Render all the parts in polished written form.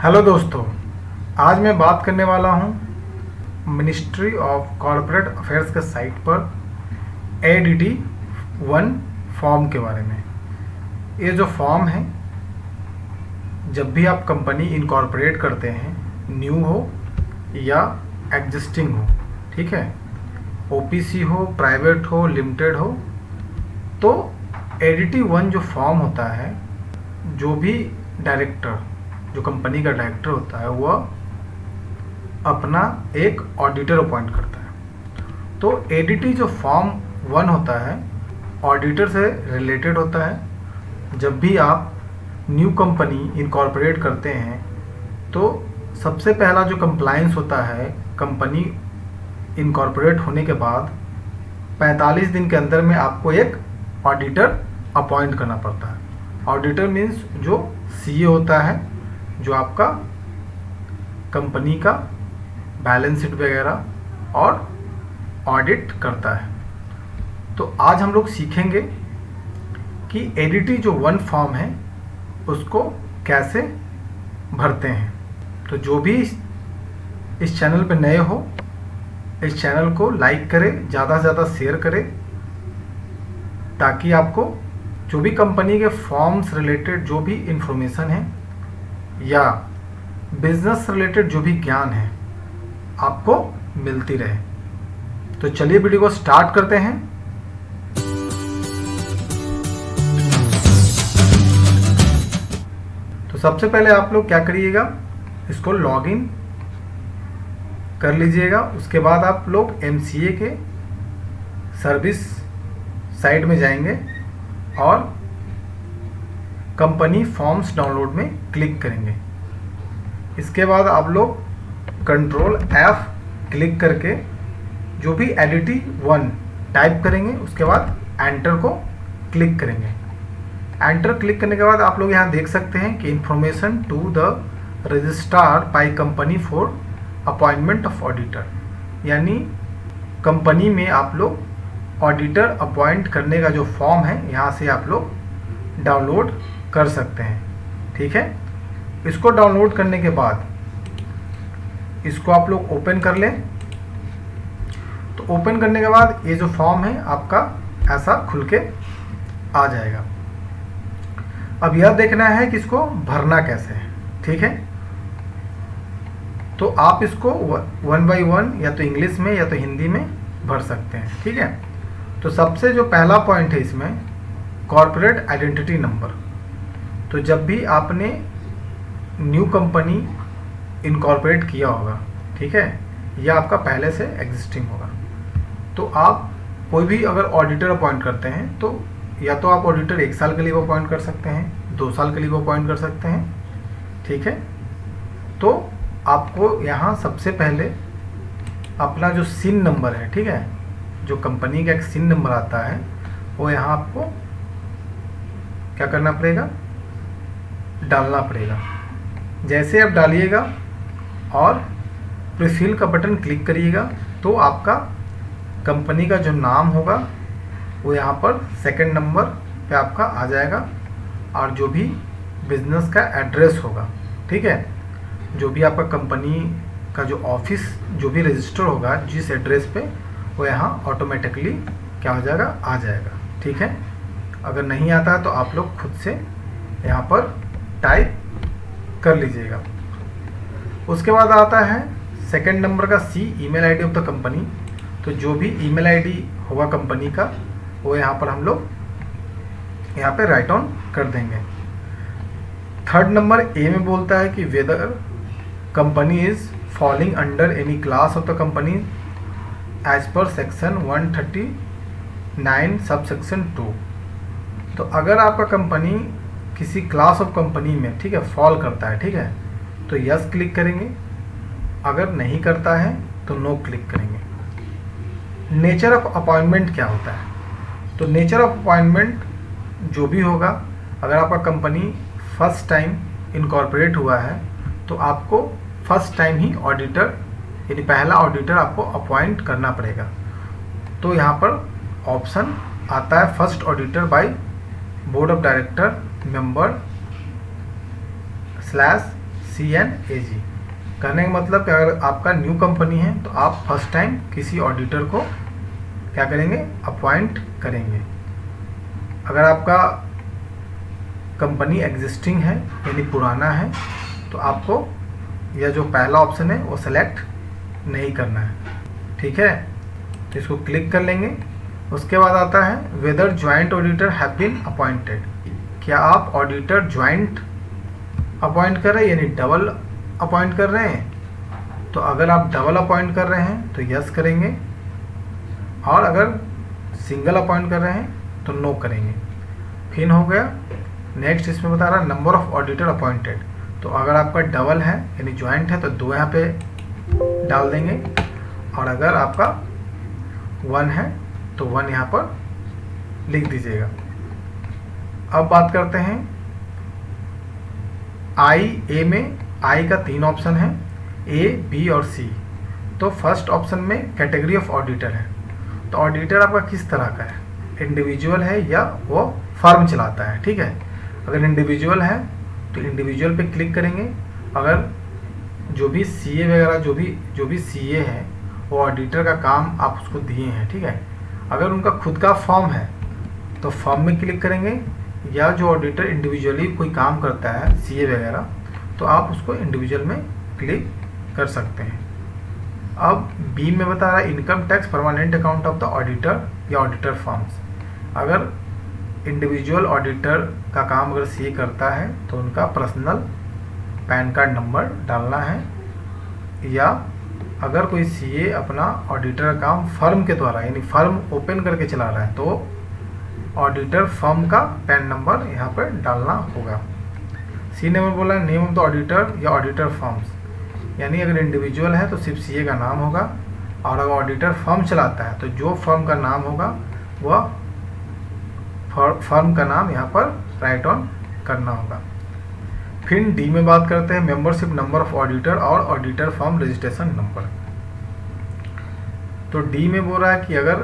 Hello दोस्तों, आज मैं बात करने वाला हूँ मिनिस्ट्री ऑफ कॉरपोरेट अफेयर्स के साइट पर एडीटी 1 फॉर्म के बारे में। ये जो फॉर्म है, जब भी आप कंपनी इनकॉर्पोरेट करते हैं, न्यू हो या एग्जिस्टिंग हो, ठीक है, ओपीसी हो, प्राइवेट हो, लिमिटेड हो, तो एडीटी 1 जो फॉर्म होता है, जो भी डायरेक्टर, जो कंपनी का डायरेक्टर होता है, वह अपना एक ऑडिटर अपॉइंट करता है। तो एडीटी जो फॉर्म 1 होता है, ऑडिटर से रिलेटेड होता है। जब भी आप न्यू कंपनी इनकॉर्पोरेट करते हैं, तो सबसे पहला जो कंप्लायंस होता है, कंपनी इनकॉर्पोरेट होने के बाद 45 दिन के अंदर में आपको एक ऑडिटर अपॉइंट करना पड़ता है। ऑडिटर मीन्स जो सीए होता है, जो आपका कंपनी का बैलेंस शीट वगैरह और ऑडिट करता है। तो आज हम लोग सीखेंगे कि एडीटी जो 1 फॉर्म है उसको कैसे भरते हैं। तो जो भी इस चैनल पे नए हो, इस चैनल को लाइक करें, ज़्यादा से ज़्यादा शेयर करें, ताकि आपको जो भी कंपनी के फॉर्म्स रिलेटेड जो भी इंफॉर्मेशन है या बिजनेस रिलेटेड जो भी ज्ञान है, आपको मिलती रहे। तो चलिए वीडियो को स्टार्ट करते हैं। तो सबसे पहले आप लोग क्या करिएगा, इसको लॉगिन कर लीजिएगा। उसके बाद आप लोग एमसीए के सर्विस साइट में जाएंगे और कंपनी फॉर्म्स डाउनलोड में क्लिक करेंगे। इसके बाद आप लोग कंट्रोल F क्लिक करके जो भी एडीटी 1 टाइप करेंगे, उसके बाद एंटर को क्लिक करेंगे। एंटर क्लिक करने के बाद आप लोग यहाँ देख सकते हैं कि information to the registrar by company for appointment of auditor, यानी कंपनी में आप लोग ऑडिटर अपॉइंट करने का जो फॉर्म है, यहाँ से आप लोग डाउनलोड कर सकते हैं। ठीक है, इसको डाउनलोड करने के बाद इसको आप लोग ओपन कर लें। तो ओपन करने के बाद ये जो फॉर्म है आपका ऐसा खुल के आ जाएगा। अब यह देखना है कि इसको भरना कैसे है। ठीक है, तो आप इसको 1 by 1 या तो इंग्लिश में या तो हिंदी में भर सकते हैं। ठीक है, तो सबसे जो पहला पॉइंट है इसमें, कॉर्पोरेट आइडेंटिटी नंबर। तो जब भी आपने न्यू कंपनी इनकॉर्पोरेट किया होगा, ठीक है, या आपका पहले से एग्जिस्टिंग होगा, तो आप कोई भी अगर ऑडिटर अपॉइंट करते हैं, तो या तो आप ऑडिटर 1 साल के लिए अपॉइंट कर सकते हैं, 2 साल के लिए अपॉइंट कर सकते हैं। ठीक है, तो आपको यहाँ सबसे पहले अपना जो सिन नंबर है, ठीक है, जो कंपनी का एक सिन नंबर आता है, वो यहाँ आपको क्या करना पड़ेगा, डालना पड़ेगा। जैसे आप डालिएगा और प्रीफिल का बटन क्लिक करिएगा, तो आपका कंपनी का जो नाम होगा वो यहाँ पर सेकंड नंबर पे आपका आ जाएगा, और जो भी बिजनेस का एड्रेस होगा, ठीक है, जो भी आपका कंपनी का जो ऑफिस जो भी रजिस्टर होगा जिस एड्रेस पे, वो यहाँ ऑटोमेटिकली क्या हो जाएगा, आ जाएगा। ठीक है, अगर नहीं आता है तो आप लोग खुद से यहाँ पर टाइप कर लीजिएगा। उसके बाद आता है सेकंड नंबर का C, email ID of the company. तो जो भी ईमेल आईडी होगा कंपनी का, वो यहाँ पर हम लोग यहाँ पे राइट ऑन कर देंगे। थर्ड नंबर ए में बोलता है कि whether company is falling under any class of the company as per section 139 sub section 2। तो अगर आपका कंपनी किसी क्लास ऑफ कंपनी में, ठीक है, फॉल करता है, ठीक है, तो यस क्लिक करेंगे। अगर नहीं करता है तो नो क्लिक करेंगे। नेचर ऑफ अपॉइंटमेंट क्या होता है, तो नेचर ऑफ अपॉइंटमेंट जो भी होगा, अगर आपका कंपनी फर्स्ट टाइम इनकॉर्पोरेट हुआ है, तो आपको फर्स्ट टाइम ही ऑडिटर, यानी पहला ऑडिटर आपको अपॉइंट करना पड़ेगा। तो यहाँ पर ऑप्शन आता है first auditor by board of director member / CNAG। करने का मतलब कि अगर आपका न्यू कंपनी है तो आप फर्स्ट टाइम किसी ऑडिटर को क्या करेंगे, अपॉइंट करेंगे। अगर आपका कंपनी एग्जिस्टिंग है यानी पुराना है तो आपको यह जो पहला ऑप्शन है वो सेलेक्ट नहीं करना है, ठीक है। तो इसको क्लिक कर लेंगे। उसके बाद आता है whether joint auditor have been appointed. क्या आप ऑडिटर ज्वाइंट अपॉइंट कर रहे हैं यानी डबल अपॉइंट कर रहे हैं। तो अगर आप डबल अपॉइंट कर रहे हैं तो यस करेंगे, और अगर सिंगल अपॉइंट कर रहे हैं तो नो करेंगे। फिर हो गया। नेक्स्ट इसमें बता रहा है नंबर ऑफ ऑडिटर अपॉइंटेड। तो अगर आपका डबल है यानी ज्वाइंट है तो 2 यहाँ पे डाल देंगे, और अगर आपका 1 है तो 1 यहाँ पर लिख दीजिएगा। अब बात करते हैं ए में आई का 3 ऑप्शन है, ए, बी और सी। तो फर्स्ट ऑप्शन में कैटेगरी ऑफ ऑडिटर है। तो ऑडिटर आपका किस तरह का है, इंडिविजुअल है या वो फर्म चलाता है, ठीक है। अगर इंडिविजुअल है तो इंडिविजुअल पे क्लिक करेंगे। अगर जो भी सीए वगैरह जो भी सीए है वो ऑडिटर का काम आप उसको दिए हैं, ठीक है। अगर उनका खुद का फर्म है तो फर्म में क्लिक करेंगे, या जो ऑडिटर इंडिविजुअली कोई काम करता है सीए वगैरह तो आप उसको इंडिविजुअल में क्लिक कर सकते हैं। अब बी में बता रहा है income tax permanent account of the auditor या ऑडिटर फर्म्स। अगर इंडिविजुअल ऑडिटर का काम अगर सीए करता है तो उनका पर्सनल पैन कार्ड नंबर डालना है, या अगर कोई सीए अपना ऑडिटर का काम फर्म के द्वारा यानी फर्म ओपन करके चला रहा है तो ऑडिटर फर्म का पैन नंबर यहाँ पर डालना होगा। सी नंबर बोला नेम ऑफ द ऑडिटर या ऑडिटर फर्म्स, यानी अगर इंडिविजुअल है तो सिर्फ सीए का नाम होगा, और अगर ऑडिटर फर्म चलाता है तो जो फर्म का नाम होगा वह फर्म का नाम यहाँ पर राइट ऑन करना होगा। फिर डी में बात करते हैं मेंबरशिप नंबर ऑफ ऑडिटर और ऑडिटर फर्म रजिस्ट्रेशन नंबर। तो डी में बोल रहा है कि अगर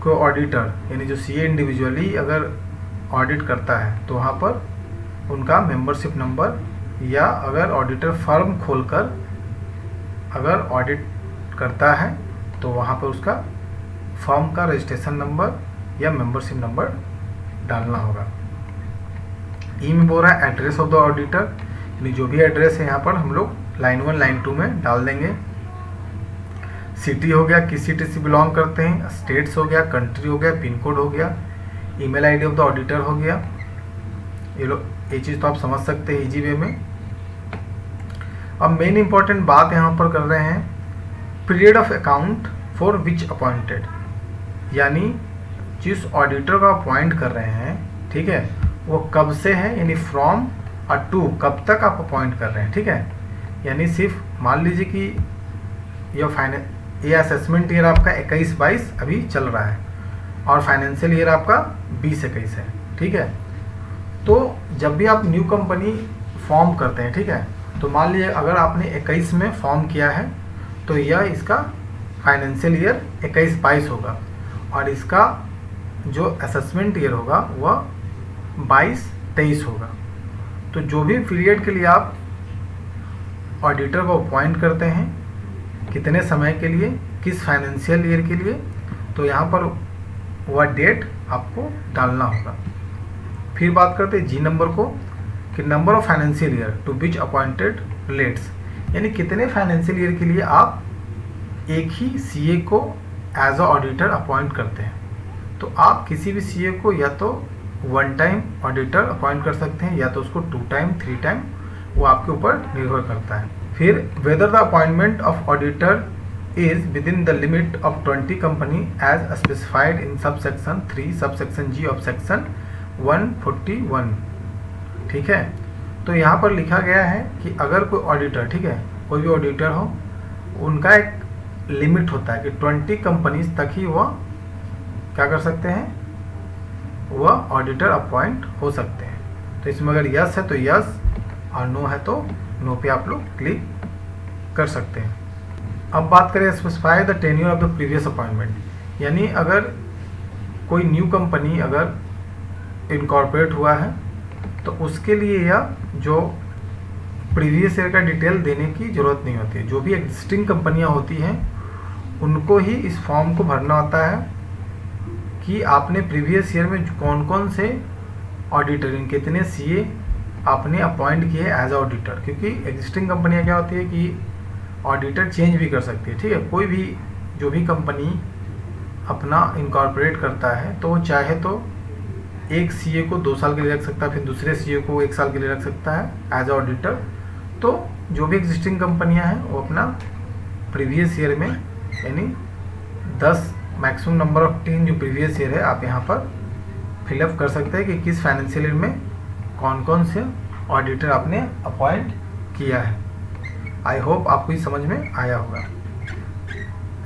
कोई ऑडिटर यानी जो सीए इंडिविजुअली अगर ऑडिट करता है तो वहाँ पर उनका मेंबरशिप नंबर, या अगर ऑडिटर फर्म खोलकर अगर ऑडिट करता है तो वहाँ पर उसका फर्म का रजिस्ट्रेशन नंबर या मेंबरशिप नंबर डालना होगा। ई में बोल रहा है एड्रेस ऑफ द ऑडिटर, यानी जो भी एड्रेस है यहाँ पर हम लोग लाइन 1 लाइन 2 में डाल देंगे। सिटी हो गया, किस सिटी से बिलोंग करते हैं, स्टेट्स हो गया, कंट्री हो गया, पिन कोड हो गया, email ID of the auditor हो गया। ये चीज़ तो आप समझ सकते हैं इजी वे में। अब मेन इंपॉर्टेंट बात यहाँ पर कर रहे हैं period of account for which appointed, यानी जिस ऑडिटर को अपॉइंट कर रहे हैं, ठीक है, वो कब से है यानी फ्रॉम और टू कब तक आप अपॉइंट कर रहे हैं, ठीक है। यानी सिर्फ मान लीजिए कि ये असेसमेंट ईयर आपका 21-22 अभी चल रहा है और फाइनेंशियल ईयर आपका 20-21 है, ठीक है। तो जब भी आप न्यू कंपनी फॉर्म करते हैं, ठीक है, तो मान लीजिए अगर आपने 21 में फॉर्म किया है तो यह इसका फाइनेंशियल ईयर 21-22 होगा, और इसका जो असेसमेंट ईयर होगा वह 22-23 होगा। तो जो भी पीरियड के लिए आप ऑडिटर को अपॉइंट करते हैं, कितने समय के लिए, किस फाइनेंशियल ईयर के लिए, तो यहाँ पर वह डेट आपको डालना होगा। फिर बात करते हैं जी नंबर को कि number of financial year to which appointed relates, यानी कितने फाइनेंशियल ईयर के लिए आप एक ही सीए को एज अ ऑडिटर अपॉइंट करते हैं। तो आप किसी भी सीए को या तो 1 टाइम ऑडिटर अपॉइंट कर सकते हैं या तो उसको 2 टाइम 3 टाइम, वो आपके ऊपर निर्भर करता है। फिर whether the appointment of auditor is within the limit of 20 company as specified in sub section 3 sub section ji of section 141, ठीक है। तो यहाँ पर लिखा गया है कि अगर कोई ऑडिटर, ठीक है, कोई भी ऑडिटर हो, उनका एक लिमिट होता है कि 20 कंपनीज तक ही वह क्या कर सकते हैं, वह ऑडिटर अपॉइंट हो सकते हैं। तो इसमें अगर यस है तो यस और नो है तो नो पे आप लोग क्लिक कर सकते हैं। अब बात करें specify the tenure of the previous appointment, यानी अगर कोई न्यू कंपनी अगर इनकॉर्पोरेट हुआ है तो उसके लिए यह जो प्रीवियस ईयर का डिटेल देने की ज़रूरत नहीं होती है। जो भी एग्जिस्टिंग कंपनियां होती हैं उनको ही इस फॉर्म को भरना होता है कि आपने प्रीवियस ईयर में कौन कौन से ऑडिटर, कितने सीए आपने अपॉइंट किए एज ऑडिटर। क्योंकि एग्जिस्टिंग कंपनियां क्या होती है कि ऑडिटर चेंज भी कर सकती है, ठीक है। कोई भी जो भी कंपनी अपना इनकॉर्पोरेट करता है तो वो चाहे तो एक सीए को 2 साल के लिए रख सकता है, फिर दूसरे सीए को 1 साल के लिए रख सकता है एज ऑडिटर। तो जो भी एग्जिस्टिंग कंपनियां हैं वो अपना प्रीवियस ईयर में यानी 10 मैक्सिमम नंबर ऑफ 10 जो प्रीवियस ईयर है आप यहाँ पर फिलअप कर सकते हैं कि किस फाइनेंशियल ईयर में कौन कौन से ऑडिटर आपने अपॉइंट किया है। आई होप आपको ये समझ में आया होगा।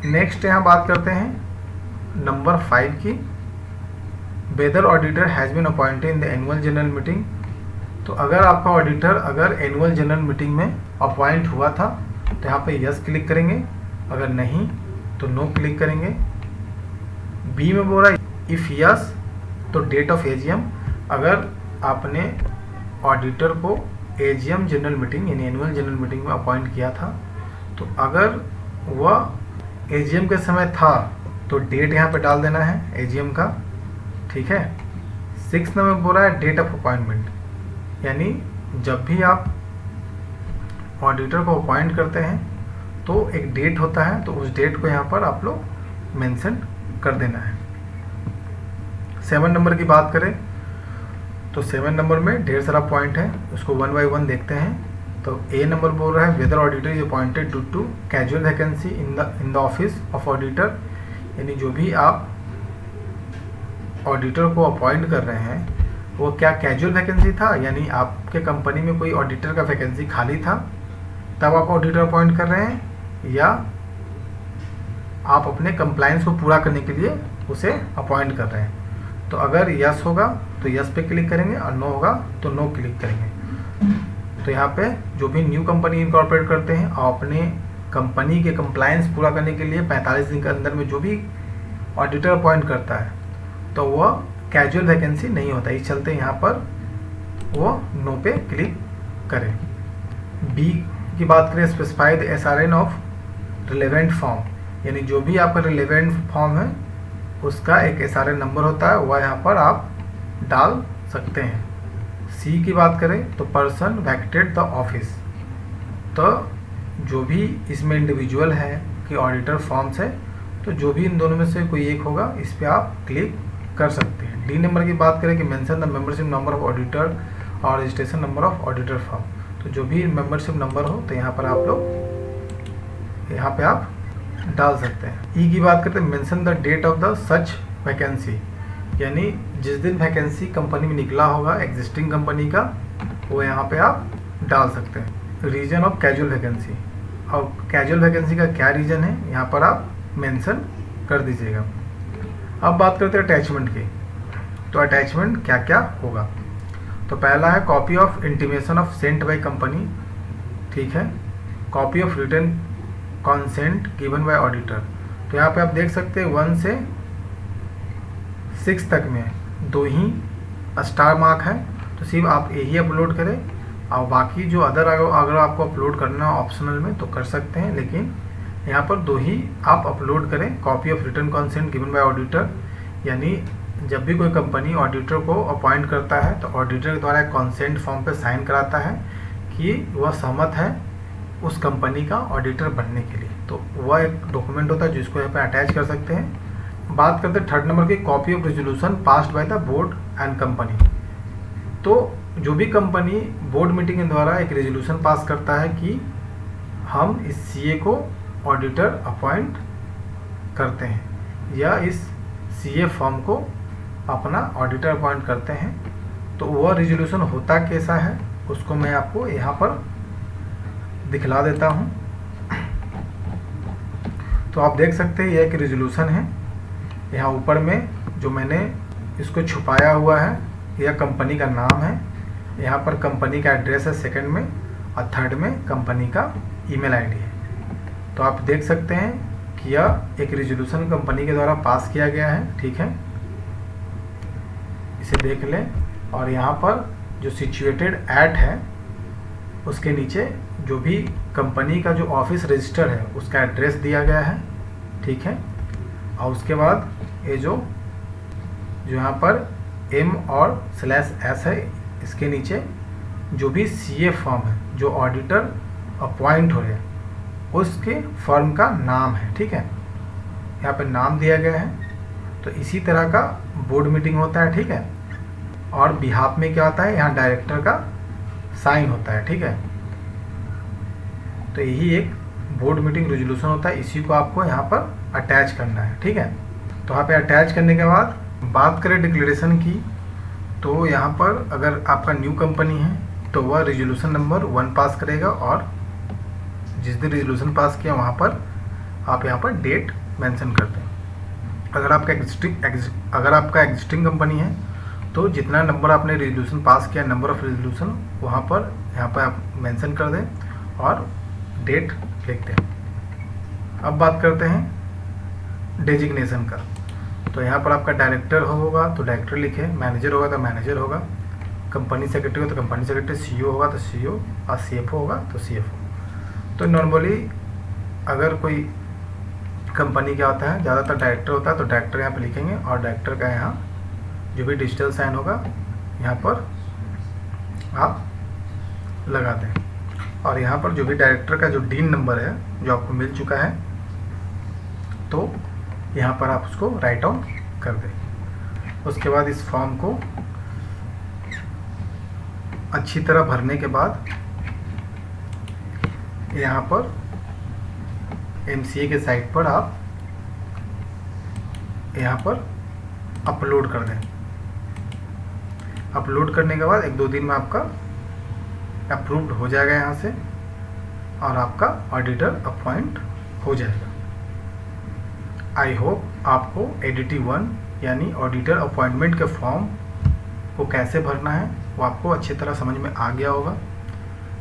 नेक्स्ट यहाँ बात करते हैं नंबर 5 की, whether auditor has been appointed in the annual general meeting. तो अगर आपका ऑडिटर अगर एनुअल जनरल मीटिंग में अपॉइंट हुआ था तो यहाँ पे यस क्लिक करेंगे, अगर नहीं तो नो क्लिक करेंगे। बी में बोल रहा है इफ़ यस तो डेट ऑफ एजीएम, अगर आपने ऑडिटर को एजीएम जनरल मीटिंग यानी एनुअल जनरल मीटिंग में अपॉइंट किया था तो अगर वह एजीएम के समय था तो डेट यहाँ पे डाल देना है एजीएम का, ठीक है। 6 नंबर बोल रहा है डेट ऑफ अपॉइंटमेंट, यानी जब भी आप ऑडिटर को अपॉइंट करते हैं तो एक डेट होता है, तो उस डेट को यहाँ पर आप लोग मेंशन कर देना है। 7 नंबर की बात करें तो 7 नंबर में ढेर सारा पॉइंट है, उसको 1 बाय 1 देखते हैं। तो ए नंबर बोल रहा है whether auditor is appointed due to casual vacancy in the office of auditor, यानी जो भी आप ऑडिटर को अपॉइंट कर रहे हैं वो क्या कैजुअल वैकेंसी था, यानी आपके कंपनी में कोई ऑडिटर का वैकेंसी खाली था तब आप ऑडिटर अपॉइंट कर रहे हैं, या आप अपने कंप्लायंस को पूरा करने के लिए उसे अपॉइंट कर रहे हैं। तो अगर यस होगा तो यस पे क्लिक करेंगे और नो होगा तो नो क्लिक करेंगे। तो यहाँ पे जो भी न्यू कंपनी इनकॉर्पोरेट करते हैं और अपने कंपनी के कंप्लायंस पूरा करने के लिए 45 दिन के अंदर में जो भी ऑडिटर अपॉइंट करता है तो वह कैजुअल वैकेंसी नहीं होता, इस चलते यहाँ पर वो नो पे क्लिक करें। बी की बात करें specify the SRN of relevant form, यानी जो भी आपका रिलेवेंट फॉर्म है उसका एक SRN नंबर होता है, वह यहाँ पर आप डाल सकते हैं। सी की बात करें तो पर्सन वैकेटेड द ऑफिस, तो जो भी इसमें इंडिविजुअल है कि ऑडिटर फॉर्म्स है तो जो भी इन दोनों में से कोई एक होगा इस पर आप क्लिक कर सकते हैं। डी नंबर की बात करें कि mention the membership number of auditor और registration number of auditor form, तो जो भी मेंबरशिप नंबर हो तो यहाँ पर आप लोग यहाँ पे आप डाल सकते हैं। ई की बात करते हैं mention the date of the such vacancy, यानी जिस दिन वैकेंसी कंपनी में निकला होगा एग्जिस्टिंग कंपनी का वो यहाँ पे आप डाल सकते हैं। रीजन ऑफ कैजुअल वैकेंसी, और कैजुअल वैकेंसी का क्या रीजन है यहाँ पर आप मेंशन कर दीजिएगा। अब बात करते हैं अटैचमेंट की, तो अटैचमेंट क्या क्या होगा। तो पहला है copy of intimation of sent by company, ठीक है। Copy of written consent given by auditor, तो यहाँ पे आप देख सकते हैं 1 से 6 तक में 2 ही स्टार मार्क है, तो सिर्फ आप यही अपलोड करें और बाकी जो अदर अगर आपको अपलोड करना ऑप्शनल में तो कर सकते हैं, लेकिन यहाँ पर 2 ही आप अपलोड करें। Copy of written consent given by auditor, यानी जब भी कोई कंपनी ऑडिटर को अपॉइंट करता है तो ऑडिटर के द्वारा एक कॉन्सेंट फॉर्म पे साइन कराता है कि वह सहमत है उस कंपनी का ऑडिटर बनने के लिए, तो वह एक डॉक्यूमेंट होता है जिसको यहाँ पे अटैच कर सकते हैं। बात करते हैं 3rd नंबर की copy of resolution passed by the board and company, तो जो भी कंपनी बोर्ड मीटिंग के द्वारा एक रेजोल्यूशन पास करता है कि हम इस सीए को ऑडिटर अपॉइंट करते हैं या इस सीए फॉर्म को अपना ऑडिटर अपॉइंट करते हैं, तो वह रेजोल्यूशन होता कैसा है उसको मैं आपको यहाँ पर दिखला देता हूँ। तो आप देख सकते हैं यह एक रेजोल्यूशन है, यहाँ ऊपर में जो मैंने इसको छुपाया हुआ है यह कंपनी का नाम है, यहाँ पर कंपनी का एड्रेस है 2nd में और 3rd में कंपनी का ईमेल आईडी है। तो आप देख सकते हैं कि यह एक रेजोल्यूशन कंपनी के द्वारा पास किया गया है, ठीक है, इसे देख लें। और यहाँ पर जो सिचुएटेड एट है उसके नीचे जो भी कंपनी का जो ऑफिस रजिस्टर है उसका एड्रेस दिया गया है, ठीक है। और उसके बाद ये जो यहाँ पर M और /S है, इसके नीचे जो भी CA फॉर्म है, जो ऑडिटर अपॉइंट हो रहे हैं उसके फर्म का नाम है, ठीक है। यहाँ पे नाम दिया गया है। तो इसी तरह का बोर्ड मीटिंग होता है, ठीक है। और बिहाफ में क्या होता है, यहाँ डायरेक्टर का साइन होता है, ठीक है। तो यही एक बोर्ड मीटिंग रेजोल्यूशन होता है, इसी को आपको यहाँ पर अटैच करना है, ठीक है। तो यहाँ पे अटैच करने के बाद बात करें डिक्लेरेशन की, तो यहाँ पर अगर आपका न्यू कंपनी है तो वह रेजोल्यूशन नंबर 1 पास करेगा, और जिस दिन रेजोल्यूशन पास किया वहाँ पर आप यहाँ पर डेट मेंशन कर दें। अगर आपका एग्जिस्टिंग कंपनी है तो जितना नंबर आपने रेजोल्यूशन पास किया, नंबर ऑफ रेजोल्यूशन, वहाँ पर यहाँ पर आप मेंशन कर दें और डेट लिख दें। अब बात करते हैं डेजिग्नेशन का। तो यहाँ पर आपका डायरेक्टर होगा तो डायरेक्टर लिखे, मैनेजर होगा तो मैनेजर होगा, कंपनी सेक्रेटरी होगा तो कंपनी सेक्रेटरी, CEO होगा तो CEO, और CFO होगा तो CFO। तो नॉर्मली अगर कोई कंपनी क्या होता है, ज़्यादातर डायरेक्टर होता है, तो डायरेक्टर यहाँ पे लिखेंगे और डायरेक्टर का यहाँ जो भी डिजिटल साइन होगा यहाँ पर आप लगा दें। और यहाँ पर जो भी डायरेक्टर का जो डीन नंबर है जो आपको मिल चुका है, तो यहाँ पर आप उसको राइट डाउन कर दें। उसके बाद इस फॉर्म को अच्छी तरह भरने के बाद यहाँ पर MCA के साइट पर आप यहाँ पर अपलोड कर दें। अपलोड करने के बाद 1-2 दिन में आपका अप्रूव्ड हो जाएगा यहाँ से, और आपका ऑडिटर अपॉइंट हो जाएगा। आई होप आपको ADT 1 यानी ऑडिटर अपॉइंटमेंट के फॉर्म को कैसे भरना है वो आपको अच्छी तरह समझ में आ गया होगा।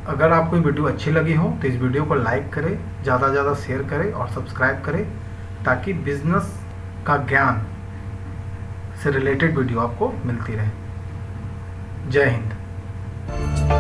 अगर आपको ये वीडियो अच्छी लगी हो तो इस वीडियो को लाइक करें, ज़्यादा से ज़्यादा शेयर करें और सब्सक्राइब करें, ताकि बिजनेस का ज्ञान से रिलेटेड वीडियो आपको मिलती रहे। जय हिंद।